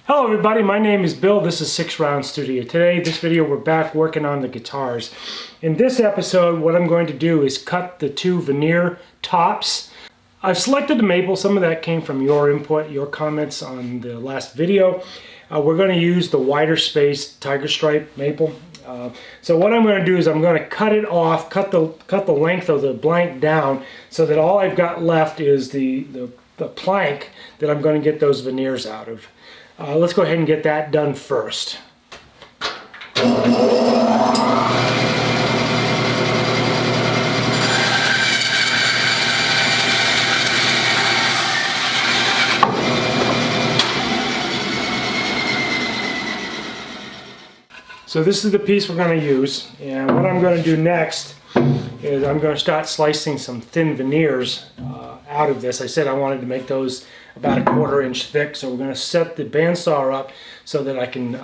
Hello everybody, my name is Bill. This is SixRounds Studio. Today, this video, we're back working on the guitars. In this episode, what I'm going to do is cut the two veneer tops. I've selected the maple. Some of that came from your input, your comments on the last video. We're going to use the wider space tiger stripe maple. So what I'm going to do is I'm going to cut it off, cut the length of the blank down so that all I've got left is the plank that I'm going to get those veneers out of. Let's go ahead and get that done first. So this is the piece we're going to use, and what I'm going to do next is I'm going to start slicing some thin veneers out of this. I said I wanted to make those about 1/4 inch thick, so we're going to set the bandsaw up so that I can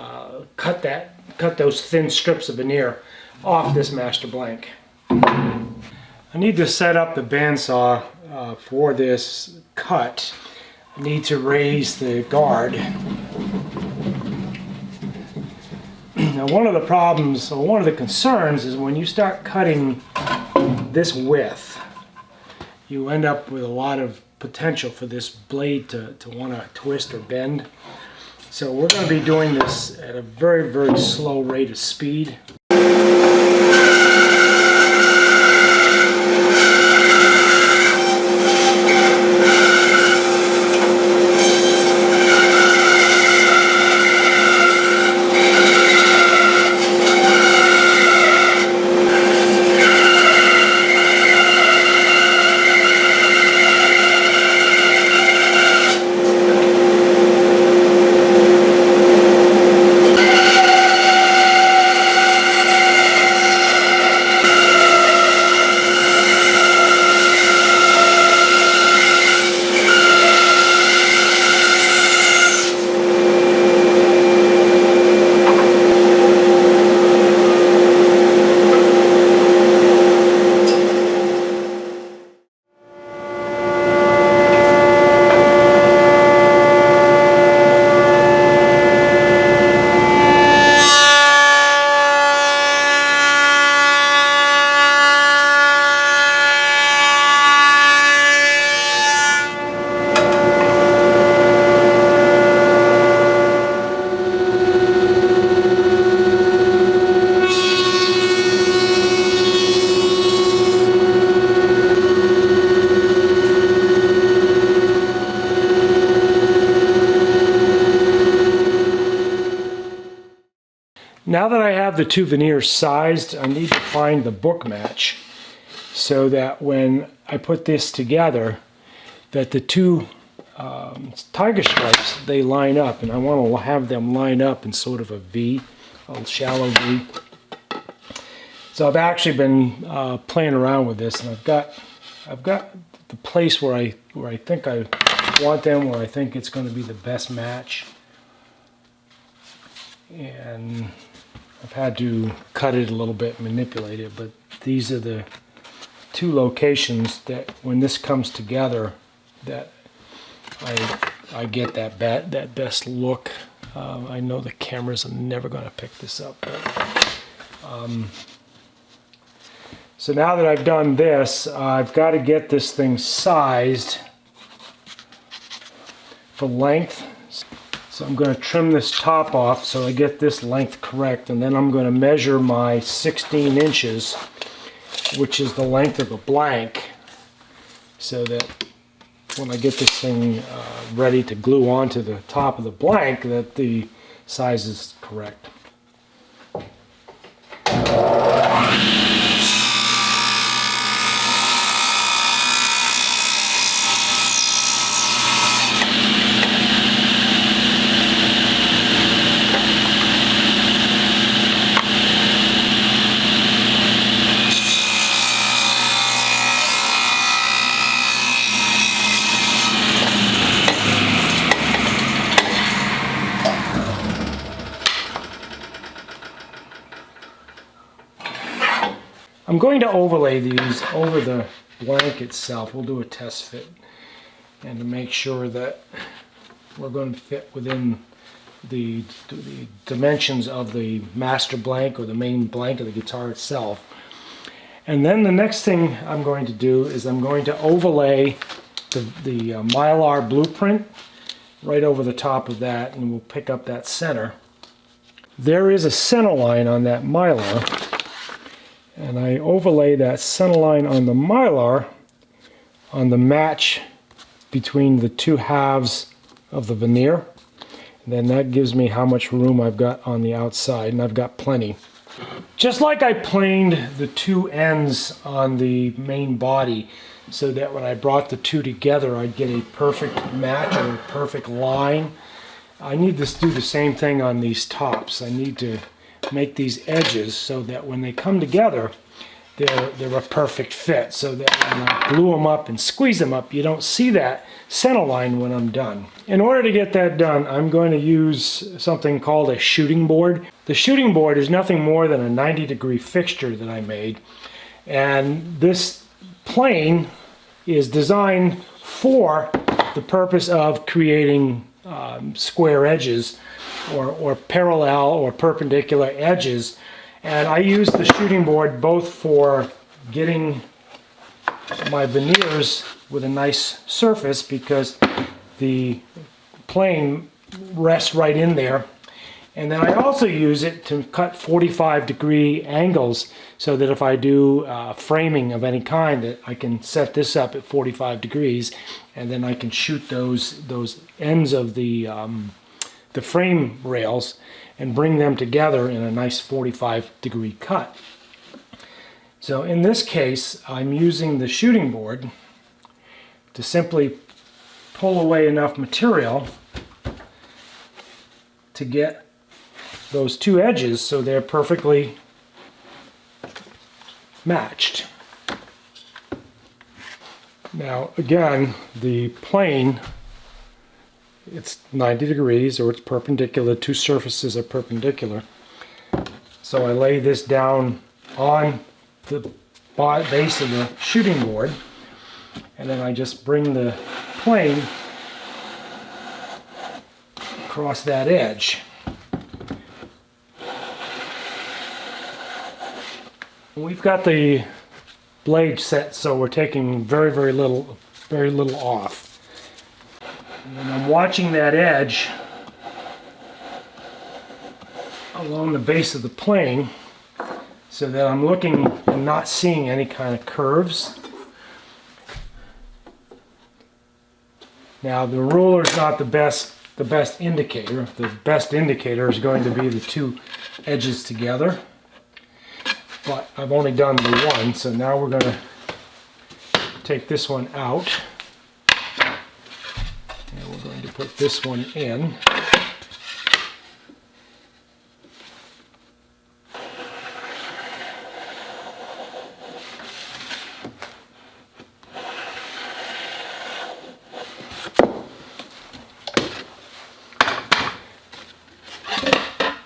cut those thin strips of veneer off this master blank. I need to set up the bandsaw for this cut. I need to raise the guard. Now one of the problems, or one of the concerns, is when you start cutting this width, you end up with a lot of potential for this blade to want to twist or bend. So we're going to be doing this at a very, very slow rate of speed. Now that I have the two veneers sized, I need to find the book match so that when I put this together, that the two tiger stripes, they line up, and I want to have them line up in sort of a V, a shallow V. So I've actually been playing around with this, and I've got the place where I think I want them, where I think it's going to be the best match, and I've had to cut it a little bit, manipulate it, but these are the two locations that when this comes together, that I get that best look. I know the cameras are never going to pick this up, but, so now that I've done this, I've got to get this thing sized for length. So I'm going to trim this top off so I get this length correct, and then I'm going to measure my 16 inches, which is the length of the blank, so that when I get this thing ready to glue onto the top of the blank, that the size is correct. I'm going to overlay these over the blank itself. We'll do a test fit, and to make sure that we're going to fit within the dimensions of the master blank or the main blank of the guitar itself. And then the next thing I'm going to do is I'm going to overlay the Mylar blueprint right over the top of that, and we'll pick up that center. There is a center line on that Mylar, and I overlay that center line on the Mylar on the match between the two halves of the veneer. And then that gives me how much room I've got on the outside, and I've got plenty. Just like I planed the two ends on the main body so that when I brought the two together I'd get a perfect match or a perfect line, I need to do the same thing on these tops. I need to make these edges so that when they come together they're a perfect fit, so that when I glue them up and squeeze them up, you don't see that center line when I'm done. In order to get that done, I'm going to use something called a shooting board. The shooting board is nothing more than a 90-degree fixture that I made, and this plane is designed for the purpose of creating square edges or parallel or perpendicular edges. And I use the shooting board both for getting my veneers with a nice surface, because the plane rests right in there. And then I also use it to cut 45-degree angles so that if I do framing of any kind, that I can set this up at 45 degrees, and then I can shoot those ends of the frame rails and bring them together in a nice 45-degree cut. So in this case, I'm using the shooting board to simply pull away enough material to get those two edges so they're perfectly matched. Now again, the plane, it's 90 degrees, or it's perpendicular. Two surfaces are perpendicular. So I lay this down on the base of the shooting board, and then I just bring the plane across that edge. We've got the blade set so we're taking very little off. And I'm watching that edge along the base of the plane so that I'm looking and not seeing any kind of curves. Now the ruler is not the best indicator. The best indicator is going to be the two edges together. But I've only done the one, so now we're going to take this one out. And we're going to put this one in.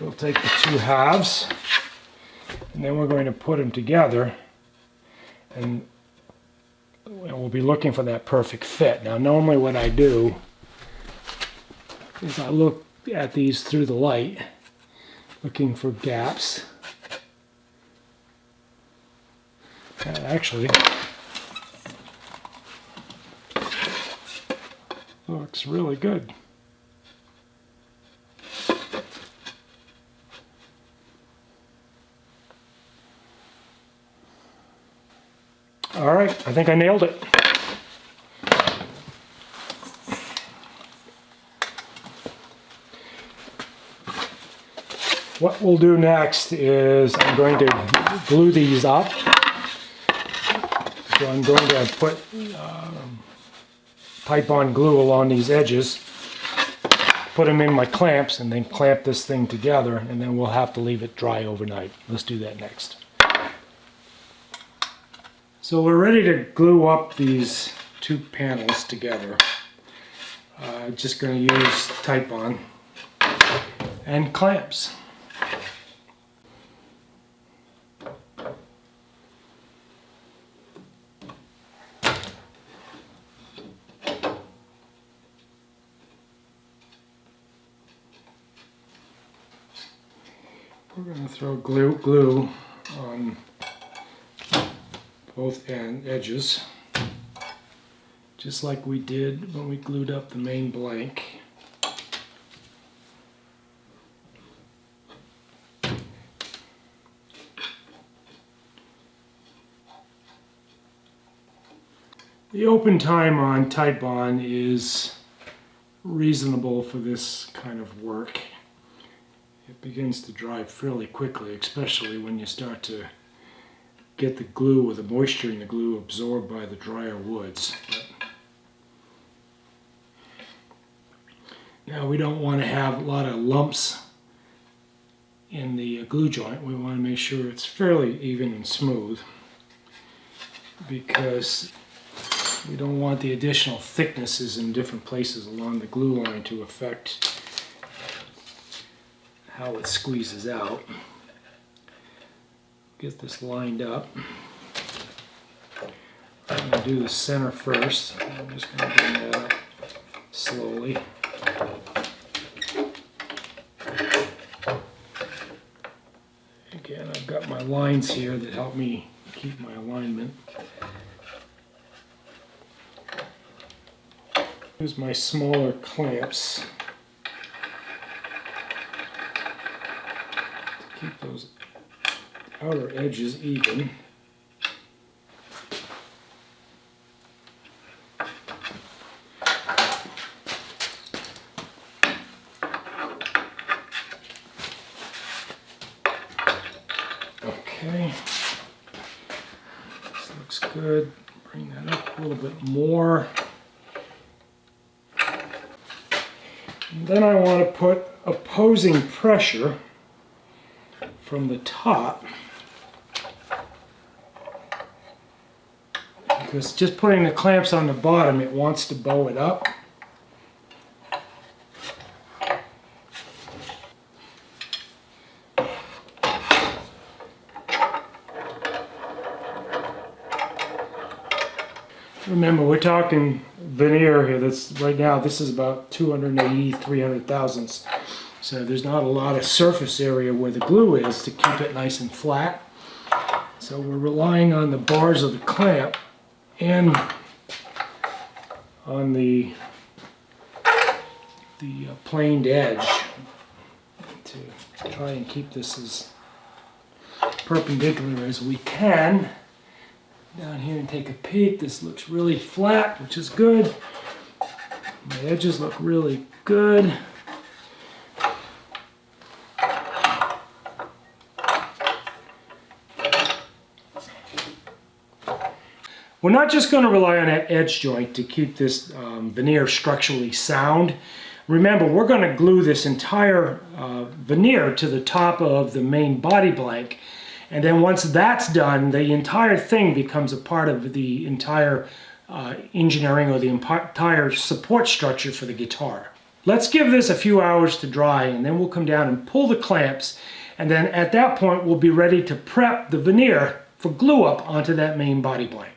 We'll take the two halves, and then we're going to put them together, and we'll be looking for that perfect fit. Now normally what I do is I look at these through the light, looking for gaps. That actually looks really good. All right, I think I nailed it. What we'll do next is I'm going to glue these up. So I'm going to put pipe-on glue along these edges, put them in my clamps, and then clamp this thing together, and then we'll have to leave it dry overnight. Let's do that next. So we're ready to glue up these two panels together. Just going to use Tite-Bond and clamps. We're going to throw glue on both edges, just like we did when we glued up the main blank. The open time on Titebond is reasonable for this kind of work. It begins to dry fairly quickly, especially when you start to get the glue or the moisture in the glue absorbed by the drier woods. Now we don't want to have a lot of lumps in the glue joint. We want to make sure it's fairly even and smooth, because we don't want the additional thicknesses in different places along the glue line to affect how it squeezes out. Get this lined up. I'm going to do the center first. I'm just going to bring that up slowly. Again, I've got my lines here that help me keep my alignment. Use my smaller clamps to keep those outer edges even. Okay, this looks good. Bring that up a little bit more. And then I want to put opposing pressure from the top, because just putting the clamps on the bottom, it wants to bow it up. Remember, we're talking veneer here. That's right now, this is about 280, 300 thousandths. So there's not a lot of surface area where the glue is to keep it nice and flat. So we're relying on the bars of the clamp and on the planed edge to try and keep this as perpendicular as we can. Down here and take a peek. This looks really flat, which is good. My edges look really good. We're not just going to rely on that edge joint to keep this veneer structurally sound. Remember, we're going to glue this entire veneer to the top of the main body blank. And then once that's done, the entire thing becomes a part of the entire engineering or the entire support structure for the guitar. Let's give this a few hours to dry, and then we'll come down and pull the clamps. And then at that point, we'll be ready to prep the veneer for glue up onto that main body blank.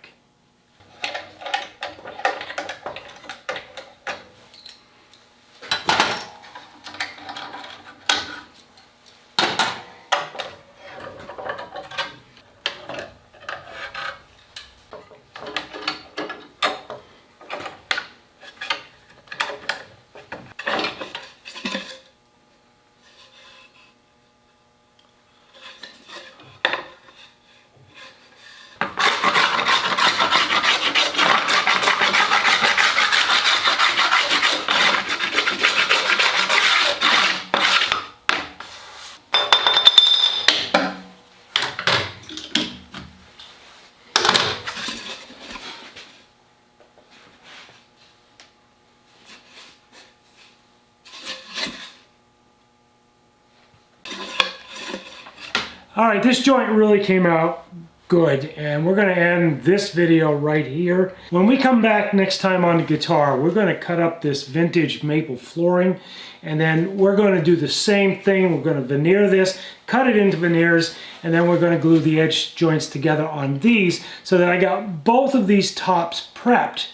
Alright, this joint really came out good, and we're going to end this video right here. When we come back next time on the guitar, we're going to cut up this vintage maple flooring, and then we're going to do the same thing. We're going to veneer this, cut it into veneers, and then we're going to glue the edge joints together on these so that I got both of these tops prepped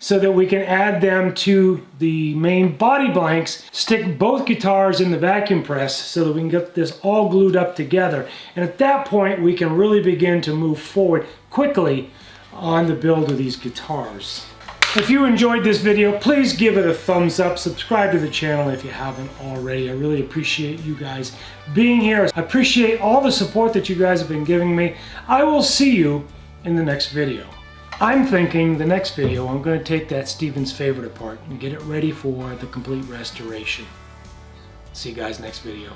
so that we can add them to the main body blanks, stick both guitars in the vacuum press so that we can get this all glued up together. And at that point, we can really begin to move forward quickly on the build of these guitars. If you enjoyed this video, please give it a thumbs up. Subscribe to the channel if you haven't already. I really appreciate you guys being here. I appreciate all the support that you guys have been giving me. I will see you in the next video. I'm thinking the next video I'm going to take that Steven's favorite apart and get it ready for the complete restoration. See you guys next video.